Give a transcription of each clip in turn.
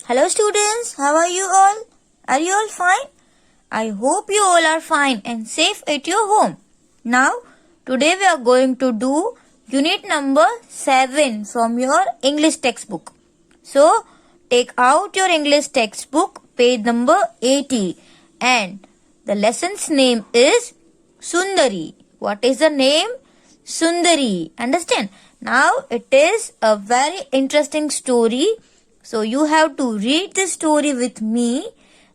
Hello students, how are you all? Are you all fine? I hope you all are fine and safe at your home. Now, today we are going to do unit number 7 from your English textbook. So, take out your English textbook, page number 80, and the lesson's name is Sundari. What is the name? Sundari. Understand? Now, it is a very interesting story. So, you have to read this story with me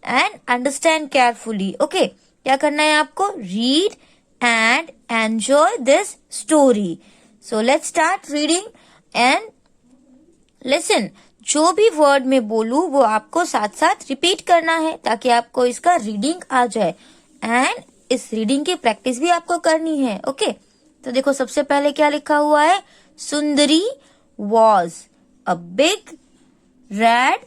and understand carefully. Okay? क्या करना है आपको? Read and enjoy this story. So, let's start reading and listen. जो भी word में बोलूं वो आपको साथ साथ रिपीट करना है ताकि आपको इसका रीडिंग आ जाए एंड इस रीडिंग की प्रैक्टिस भी आपको करनी है. ओके? तो देखो सबसे पहले क्या लिखा हुआ है. सुंदरी was a big red,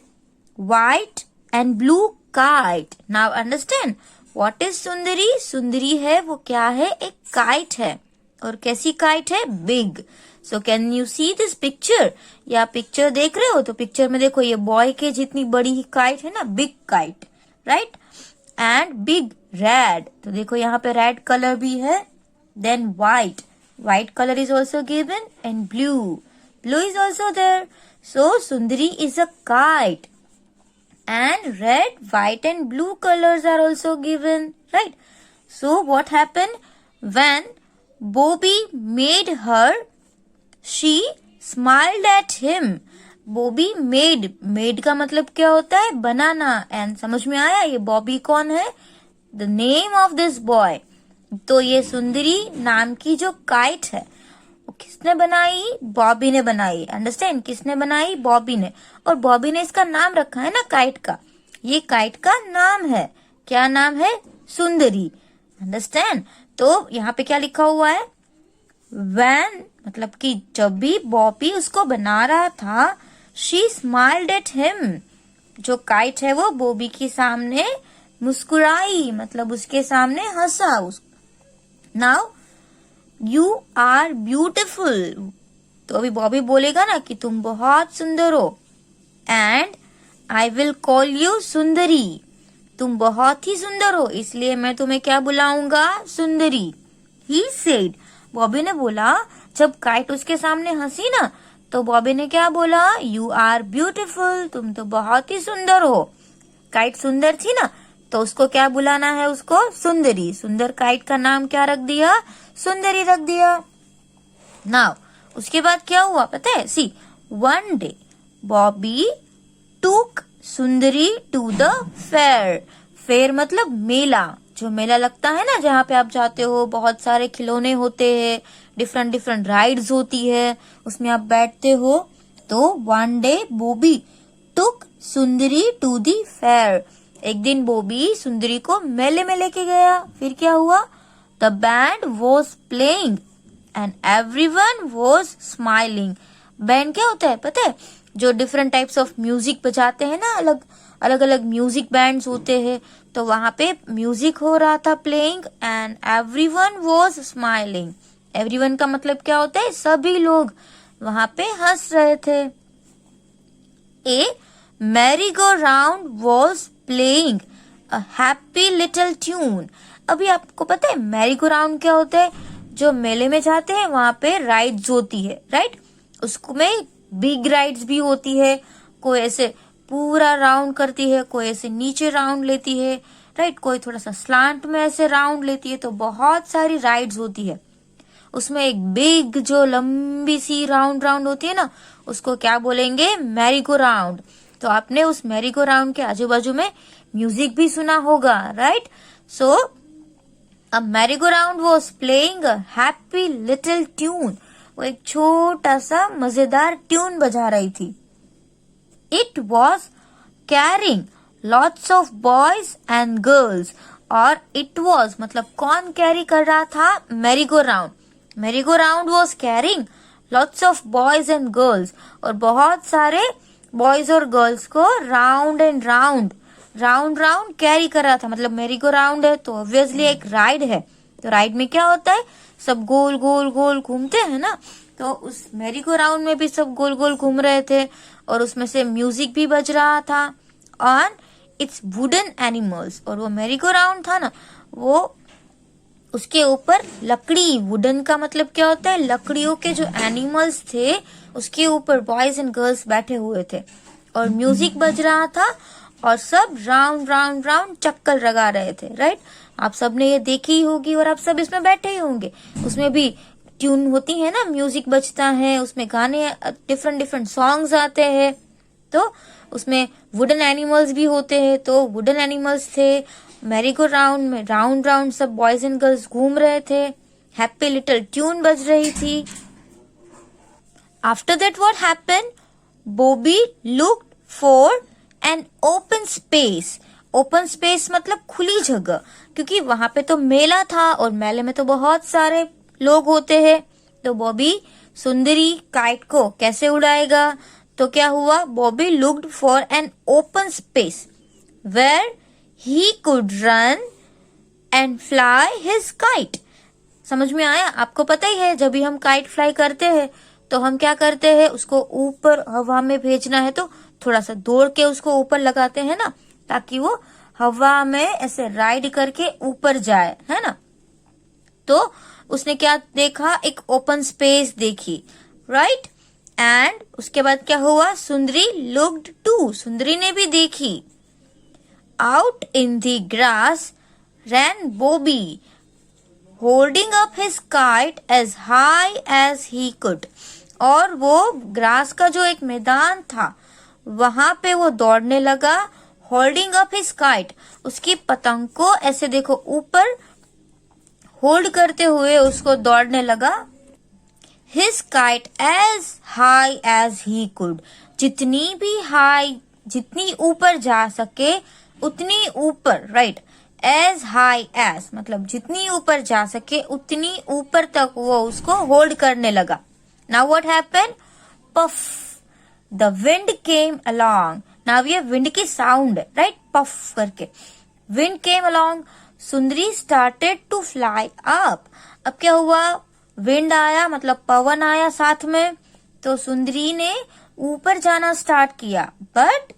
white and blue kite. Now understand what is Sundari? Sundari है वो क्या है? एक kite है. और कैसी kite है? Big. So can you see this picture? या पिक्चर देख रहे हो? तो पिक्चर में देखो ये बॉय के जितनी बड़ी ही kite है ना, big kite, right? And big red. तो देखो यहाँ पे red color भी है. Then white. White color is also given and blue. Blue is also there. So, Sundari is a kite. And red, white and blue colors are also given. Right? So, what happened? When Bobby made her, she smiled at him. Bobby made. Made का मतलब क्या होता है? बनाना. And समझ में आया ये बॉबी कौन है? The name of this boy. तो ये सुंदरी नाम की जो काइट है किसने बनाई? बॉबी ने बनाई. अंडरस्टैंड? किसने बनाई? बॉबी ने. और बॉबी ने इसका नाम रखा है ना काइट का. ये काइट का नाम है. क्या नाम है? सुंदरी. अंडरस्टैंड? तो यहाँ पे क्या लिखा हुआ है? When मतलब कि जब भी बॉबी उसको बना रहा था, she smiled at him. जो काइट है वो बॉबी के सामने मुस्कुराई, मतलब उसके सामने हंसा. Now You are beautiful. तो अभी बॉबी बोलेगा ना कि तुम बहुत सुंदर हो. And I will call you सुंदरी. तुम बहुत ही सुंदर हो इसलिए मैं तुम्हें क्या बुलाऊंगा? सुंदरी. He said. बॉबी ने बोला जब काइट उसके सामने हंसी ना तो बॉबी ने क्या बोला? You are beautiful. तुम तो बहुत ही सुंदर हो. काइट सुंदर थी ना तो उसको क्या बुलाना है? उसको सुंदरी. सुंदर काइट का नाम क्या रख दिया? सुंदरी रख दिया. नाउ उसके बाद क्या हुआ पता है? सी वन डे बॉबी टूक सुंदरी टू द फेयर. फेयर मतलब मेला. जो मेला लगता है ना जहाँ पे आप जाते हो, बहुत सारे खिलौने होते हैं, डिफरेंट डिफरेंट राइड्स होती है, उसमें आप बैठते हो. तो वन डे बॉबी टूक सुंदरी टू द फेयर. एक दिन बॉबी सुंदरी को मेले में लेके गया. फिर क्या हुआ? The band was playing and everyone was smiling. Band क्या होता है पता है? जो डिफरेंट टाइप्स ऑफ म्यूजिक बजाते हैं ना, अलग अलग अलग म्यूजिक बैंड्स होते हैं. तो वहां पे म्यूजिक हो रहा था playing and everyone was smiling. Everyone का मतलब क्या होता है? सभी लोग वहां पे हंस रहे थे. A merry go round was playing a happy little tune. अभी आपको पता है मैरी गो राउंड क्या होता है? जो मेले में जाते हैं वहां पे राइड्स होती है, राइट? उसको में बिग राइड्स भी होती है. कोई ऐसे पूरा राउंड करती है, कोई ऐसे नीचे राउंड लेती है, राइट? कोई थोड़ा सा स्लांट में ऐसे राउंड लेती है. तो बहुत सारी राइड्स होती है. उसमें एक बिग जो लंबी सी राउंड होती है ना, उसको क्या बोलेंगे? Mary go round. तो आपने उस मैरी गो राउंड के आजू बाजू में म्यूजिक भी सुना होगा, right? So A merry-go-round was playing a happy little tune. वो एक छोटा सा मजेदार ट्यून बजा रही थी. It was carrying lots of boys and girls. और it was मतलब कौन कैरी कर रहा था? merry-go-round. merry-go-round was carrying lots of boys and girls. और बहुत सारे बॉयज और गर्ल्स को राउंड एंड राउंड कैरी कर रहा था. मतलब मेरी गो राउंड है तो ऑब्वियसली एक राइड है. तो राइड में क्या होता है? सब गोल गोल गोल घूमते हैं ना. तो उस मेरी गो राउंड में भी सब गोल गोल घूम रहे थे और उसमें से म्यूजिक भी बज रहा था ऑन इट्स वुडन एनिमल्स। और वो मेरी गो राउंड था ना, वो उसके ऊपर लकड़ी, वुडन का मतलब क्या होता है, लकड़ियों के जो एनिमल्स थे उसके ऊपर बॉयज एंड गर्ल्स बैठे हुए थे और म्यूजिक बज रहा था और सब राउंड राउंड राउंड चक्कर लगा रहे थे। राइट, आप सब ने ये देखी ही होगी और आप सब इसमें बैठे ही होंगे। उसमें भी ट्यून होती है ना, म्यूजिक बजता है, उसमें गाने डिफरेंट डिफरेंट सॉन्ग्स आते हैं, तो उसमें वुडन एनिमल्स भी होते हैं। तो वुडन एनिमल्स थे, मैरी गो राउंड में राउंड राउंड सब बॉयज एंड गर्ल्स घूम रहे थे, हैप्पी लिटिल ट्यून बज रही थी। After that what happened, Bobby looked for an open space. Open space मतलब खुली जगह, क्योंकि वहां पे तो मेला था और मेले में तो बहुत सारे लोग होते हैं। तो बॉबी सुंदरी काइट को कैसे उड़ाएगा, तो क्या हुआ, Bobby looked for an open space where he could run and fly his kite. समझ में आया? आपको पता ही है, जब भी हम काइट फ्लाई करते हैं तो हम क्या करते हैं, उसको ऊपर हवा में भेजना है तो थोड़ा सा दौड़ के उसको ऊपर लगाते हैं ना, ताकि वो हवा में ऐसे राइड करके ऊपर जाए, है ना। तो उसने क्या देखा, एक ओपन स्पेस देखी, राइट। एंड उसके बाद क्या हुआ, सुंदरी लुक्ड टू, सुंदरी ने भी देखी। Out in the grass ran Bobby holding up his kite as high as he could. और वो ग्रास का जो एक मैदान था वहां पे वो दौड़ने लगा, होल्डिंग अप हिज काइट, उसकी पतंग को ऐसे देखो ऊपर होल्ड करते हुए उसको दौड़ने लगा। His kite as high as he could, जितनी भी हाई, जितनी ऊपर जा सके उतनी ऊपर, राइट। एज हाई एज मतलब जितनी ऊपर जा सके उतनी ऊपर तक वो उसको होल्ड करने लगा। Now what happened, puff the wind came along. Now ये विंड की साउंड है, राइट, पफ करके wind came along. Sundari started to fly up. अब क्या हुआ, विंड आया मतलब पवन आया साथ में, तो सुंदरी ने ऊपर जाना स्टार्ट किया। But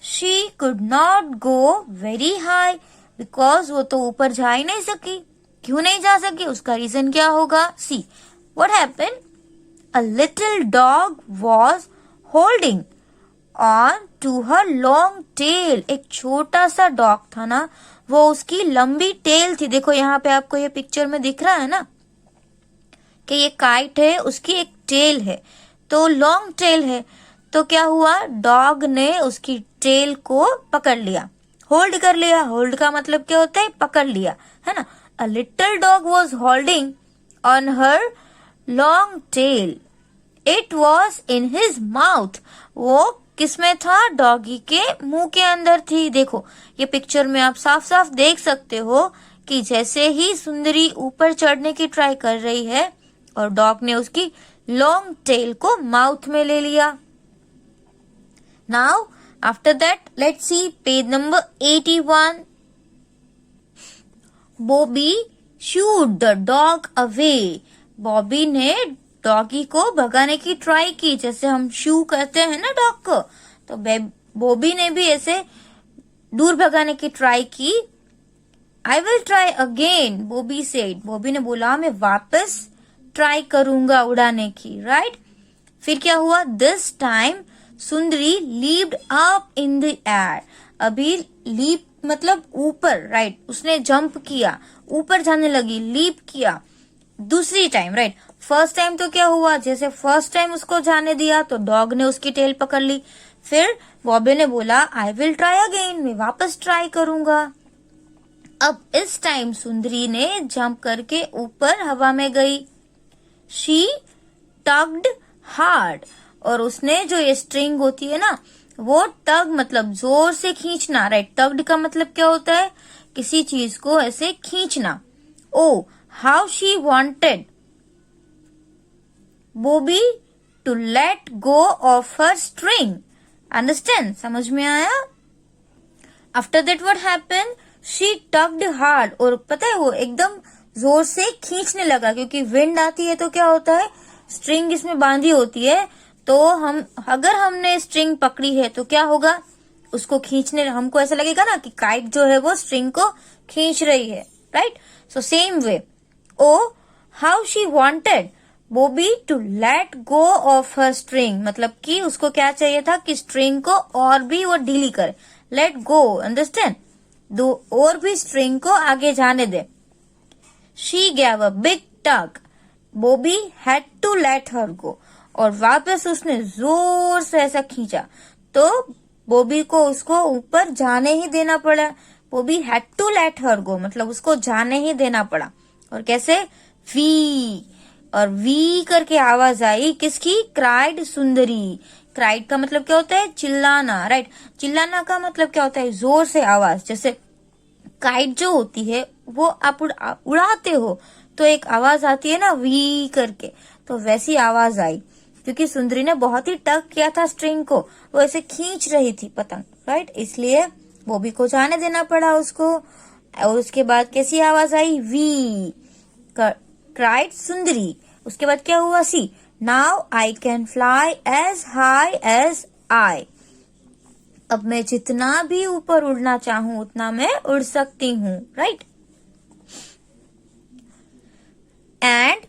she could not go very high, because वो तो ऊपर जा ही नहीं सकी। क्यों नहीं जा सकी, उसका रीजन क्या होगा, see what happened, a little dog was holding on to her long tail. एक छोटा सा डॉग था ना, वो उसकी लंबी टेल थी। देखो यहाँ पे आपको ये पिक्चर में दिख रहा है ना कि ये काइट है, उसकी एक टेल है, तो लॉन्ग टेल है। तो क्या हुआ, डॉग ने उसकी टेल को पकड़ लिया, होल्ड कर लिया। होल्ड का मतलब क्या होता है, पकड़ लिया, है ना। अ little dog was holding on her long tell, it was in his mouth. वो किसमें था, डॉगी के मुंह के अंदर थी। देखो ये पिक्चर में आप साफ साफ देख सकते हो कि जैसे ही सुंदरी ऊपर चढ़ने की ट्राई कर रही है और डॉग ने उसकी लॉन्ग टेल को माउथ में ले लिया। Now after that let's see page number 81। Bobby should the dog away. Bobby ने डॉगी को भगाने की ट्राई की, जैसे हम शू करते हैं ना डॉग को, तो बॉबी ने भी ऐसे दूर भगाने की ट्राई की। I will try again, Bobby said. Bobby ने बोला मैं वापस ट्राई करूंगा उड़ाने की, राइट। फिर क्या हुआ, this time Sundari leaped up in the air. अभी लीप मतलब ऊपर, राइट, उसने जंप किया, ऊपर जाने लगी, लीप किया दूसरी टाइम, राइट। फर्स्ट टाइम तो क्या हुआ, जैसे फर्स्ट टाइम उसको जाने दिया तो डॉग ने उसकी टेल पकड़ ली। फिर बॉबी ने बोला आई विल ट्राई अगेन, मैं वापस ट्राई करूंगा। अब इस टाइम सुंदरी ने जंप करके ऊपर हवा में गई। शी टग्ड हार्ड, और उसने जो ये स्ट्रिंग होती है ना, वो टग मतलब जोर से खींचना, राइट। टग्ड का मतलब क्या होता है, किसी चीज को ऐसे खींचना। Oh how she wanted Bobby to let go of her string. Understand, समझ में आया। After that what happened, she tugged hard, और पता है वो एकदम जोर से खींचने लगा, क्योंकि विंड आती है तो क्या होता है, स्ट्रिंग इसमें बांधी होती है तो अगर हमने स्ट्रिंग पकड़ी है तो क्या होगा, उसको खींचने, हमको ऐसा लगेगा ना कि काइट जो है वो स्ट्रिंग को खींच रही है, right. So same way, oh how she wanted Bobby to let go of her string, मतलब कि उसको क्या चाहिए था कि स्ट्रिंग को और भी वो ढीली करे, लेट गो, अंडरस्टैंड, दो और भी स्ट्रिंग को आगे जाने दे। She gave a big tug, Bobby had to let her go, और वापस उसने जोर से ऐसा खींचा तो बॉबी को उसको ऊपर जाने ही देना पड़ा। Bobby had to let her go, मतलब उसको जाने ही देना पड़ा। और कैसे, वी, और वी करके आवाज आई किसकी, क्राइड सुंदरी। क्राइड का मतलब क्या होता है, चिल्लाना, राइट। चिल्लाना का मतलब क्या होता है, जोर से आवाज। जैसे काइट जो होती है वो आप उड़ाते हो तो एक आवाज आती है ना वी करके, तो वैसी आवाज आई क्योंकि सुंदरी ने बहुत ही टग किया था स्ट्रिंग को, वो ऐसे खींच रही थी पतंग, राइट। इसलिए बॉबी को जाने देना पड़ा उसको। और उसके बाद कैसी आवाज आई, वी, क्राइड सुंदरी। उसके बाद क्या हुआ, see, now I can fly as high as I, अब मैं जितना भी ऊपर उड़ना चाहूं उतना मैं उड़ सकती हूँ, right. And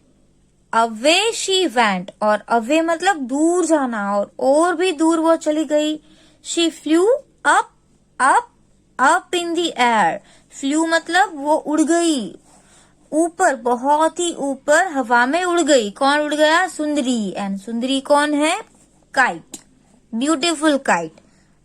away she went, और अवे मतलब दूर जाना, और भी दूर वो चली गई। She flu up up up in the air, flu मतलब वो उड़ गई ऊपर, बहुत ही ऊपर हवा में उड़ गई। कौन उड़ गया, सुंदरी। एंड सुंदरी कौन है, काइट, ब्यूटीफुल काइट,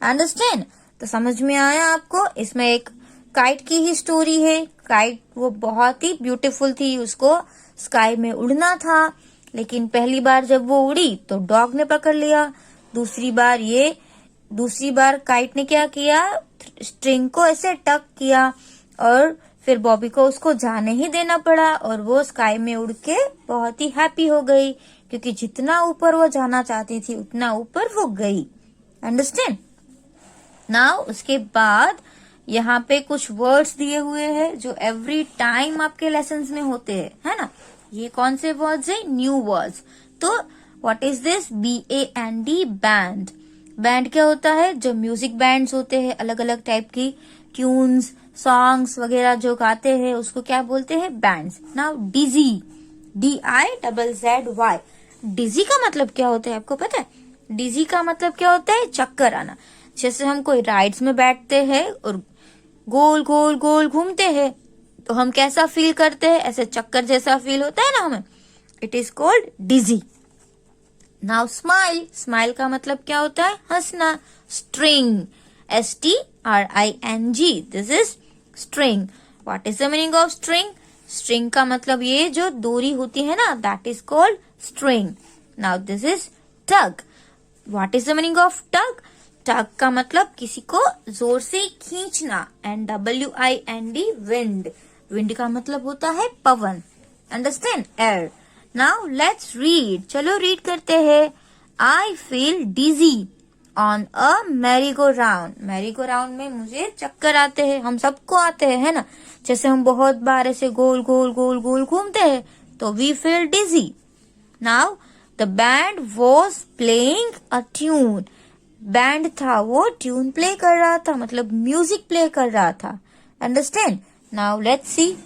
अंडरस्टैंड। तो समझ में आया आपको, इसमें एक काइट की ही स्टोरी है। काइट वो बहुत ही ब्यूटीफुल थी, उसको स्काई में उड़ना था, लेकिन पहली बार जब वो उड़ी तो डॉग ने पकड़ लिया। दूसरी बार काइट ने क्या किया, स्ट्रिंग को ऐसे टक किया और फिर बॉबी को उसको जाने ही देना पड़ा, और वो स्काई में उड़ के बहुत ही हैप्पी हो गई क्योंकि जितना ऊपर वो जाना चाहती थी उतना ऊपर वो गई, अंडरस्टैंड। नाउ उसके बाद यहाँ पे कुछ वर्ड्स दिए हुए हैं जो एवरी टाइम आपके लेसन्स में होते हैं, है ना। ये कौन से वर्ड्स है, न्यू वर्ड्स। तो what is this, BAND, band. Band क्या होता है, जो म्यूजिक बैंड्स होते हैं, अलग अलग टाइप की ट्यून्स, सॉन्ग्स वगैरह जो गाते हैं उसको क्या बोलते हैं, बैंड्स। नाउ डिजी, DIZZY, डिजी का मतलब क्या होता है आपको पता है, डिजी का मतलब क्या होता है, चक्कर आना। जैसे हम कोई राइड्स में बैठते हैं और गोल गोल गोल घूमते हैं तो हम कैसा फील करते हैं, ऐसे चक्कर जैसा फील होता है ना हमें, it is called dizzy. Now smile, smile का मतलब क्या होता है, हंसना। String, STRING, this is string. What is the meaning of string, string का मतलब ये जो डोरी होती है ना, that is called string. Now this is tug. What is the meaning of tug, tug का मतलब किसी को जोर से खींचना। एंड WIND, विंड, विंड का मतलब होता है पवन, understand, air. Now let's read, चलो रीड करते हैं। I feel dizzy on a merry go round, merry go round में मुझे चक्कर आते हैं, हम सबको आते हैं, है ना। जैसे हम बहुत बार ऐसे गोल गोल गोल गोल घूमते हैं तो we feel dizzy. Now the band was playing a tune, band था वो ट्यून प्ले कर रहा था, मतलब म्यूजिक प्ले कर रहा था, understand. Now let's see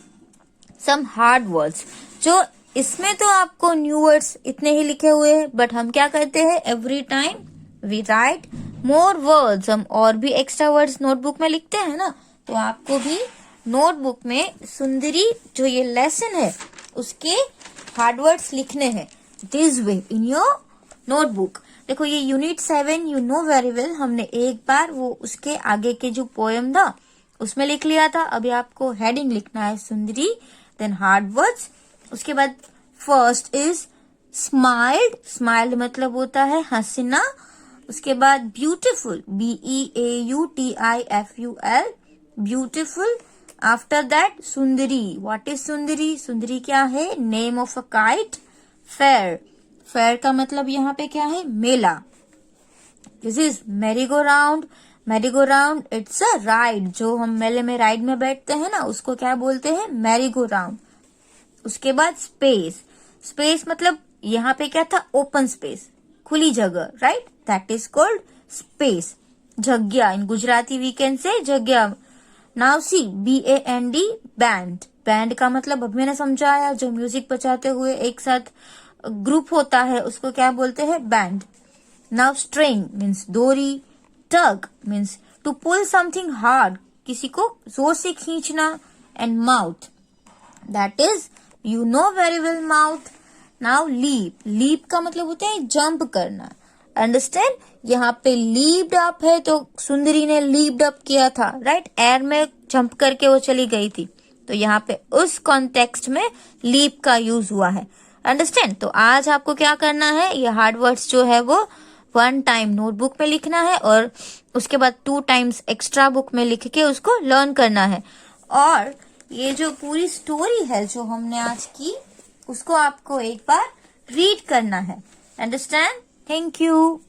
some hard words, जो इसमें तो आपको न्यू वर्ड्स इतने ही लिखे हुए हैं, बट हम क्या करते हैं, every time we write more words, हम और भी एक्स्ट्रा वर्ड्स नोटबुक में लिखते हैं ना। तो आपको भी नोटबुक में सुंदरी जो ये लेसन है उसके हार्ड वर्ड्स लिखने हैं, this way in your notebook. देखो ये unit 7 you know very well, हमने एक बार वो उसके आगे के जो पोएम था उसमें लिख लिया था। अभी आपको हेडिंग लिखना है सुंदरी, देन हार्ड वर्ड्स, उसके बाद फर्स्ट इज स्माइल्ड, स्माइल्ड मतलब होता है हंसना। उसके बाद beautiful, BEAUTIFUL, beautiful. After that Sundari, what is Sundari, Sundari क्या है, name of a kite. Fair, fair का मतलब यहाँ पे क्या है, मेला। This is merry go round, merry go round it's a ride, जो हम मेले में राइड में बैठते हैं ना उसको क्या बोलते हैं, मैरी गो राउंड। उसके बाद स्पेस, स्पेस मतलब यहाँ पे क्या था, ओपन स्पेस, खुली जगह, right, that is called space. Jagya, in Gujarati we can say jagya. Now see BAND, band. Band का मतलब अभी मैंने समझाया, जो म्यूजिक बजाते हुए एक साथ ग्रुप होता है उसको क्या बोलते हैं, band. Now string means dori. Tug means to pull something hard, किसी को जोर से खींचना. And mouth, that is you know very well mouth. Now lip. Lip का मतलब होता है जंप करना. अंडरस्टैंड. यहाँ पे लीप्ड अप है तो सुंदरी ने लीप्ड अप किया था, राइट, एयर में जंप करके वो चली गई थी. तो यहाँ पे उस कॉन्टेक्स्ट में लीप का यूज हुआ है. अंडरस्टैंड. तो आज आपको क्या करना है, ये हार्ड वर्ड्स जो है वो 1 टाइम नोटबुक में लिखना है और उसके बाद 2 टाइम्स एक्स्ट्रा बुक में लिख के उसको लर्न करना है. और ये जो पूरी स्टोरी है जो हमने आज की, उसको आपको एक बार रीड करना है. अंडरस्टैंड. Thank you.